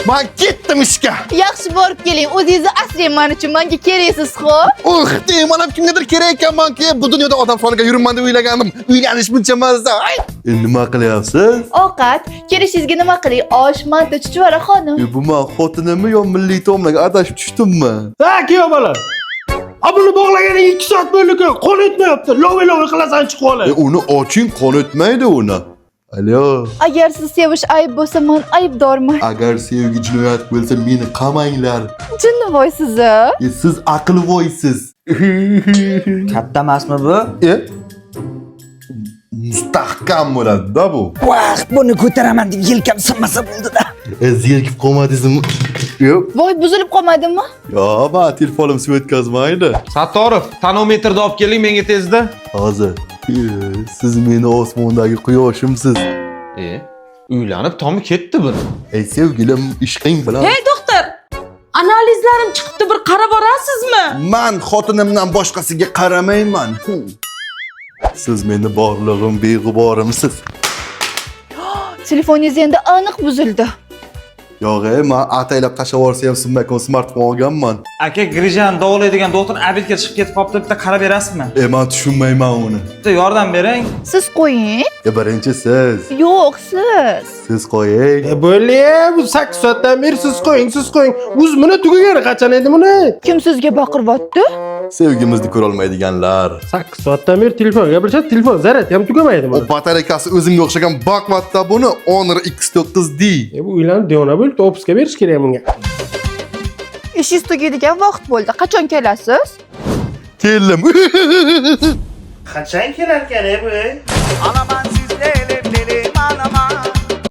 Men ketdim ishga. Yaxshi borib keling. O'zingizni asrang men uchun. Menga keraksiz, xo'p? Deyman ham kimgadir kerak ekanmanki, bu dunyoda odam soniga yuribman deb o'ylagandim. Uylanish buncha mazza. Nima qilyapsiz? Ovqat. Kelishingizga nima qiling? Osh, manta, chuchvara xonim. Bu men xotinimmi yo milliy taomlarga adashib tushdimmi? Ha, kuyov bola. Buni bog'laganing 2 soat bo'ldi-ku, qo'l etmayapti. Lovi qilasan chiqib olay. Uni oching, qon o'tmaydi uni. Alo. Agar siz sevish ayb bo'lsa, men aybdorman. Agar sevgi jinoyat bo'lsa, meni qamanglar. Jinnivoysiz. Siz aqlvoysiz. Katta emasmi bu? Mustahkam bo'ladi-da bu. Vaqt buni ko'taraman deb yelkam sinmasa bo'ldi-da. Zerikib qolmadingizmi? Yo'q. Voy, buzilib qolmadimmi? Yo'q, men telefonim suv o'tkazmaydi. Sattorov, tonometrni olib keling menga tezda. Hozir. Siz meni osmondagi quyoshimsiz. Uylanib tomi ketdi buni. Ey sevgilim, ishqing bilan. Hey doktor, analizlarim chiqibdi, bir qarab borasizmi? Men xotinimdan boshqasiga qaramayman. Siz meni borlig'im, beg'uborimsiz. Telefoningiz endi aniq buzildi. Yo'q, men ataylab tashlab yuborsam sinmakon smartfon olganman. Aka, Grijan davolaydigan doktor abidga chiqib ketib qolibdi, bitta qarab berasizmi? Men tushunmayman uni. Bitta yordam bering. Siz qo'ying. Birinchi siz. Yo'q, siz. Siz qo'ying. Bo'ldi, bu 8 soatdan beri siz qo'ying. Uzmini tugagani qachon edi buni? Kim sizga baqiryapti? Sevgimizni ko'ra olmaydiganlar. 8 soatdan beri telefon gapirsa, telefon zaryad ham tugamaydi O buni. batareykasi o'zimga o'xshagan bakvatda buni Honor X9D. Bu uylanib devona bo'ldi, opusga berish kerak bunga. Ishingiz tugaydigan vaqt bo'ldi. Qachon kelasiz? Keldim. Qachon kelar ekan bu? Olaman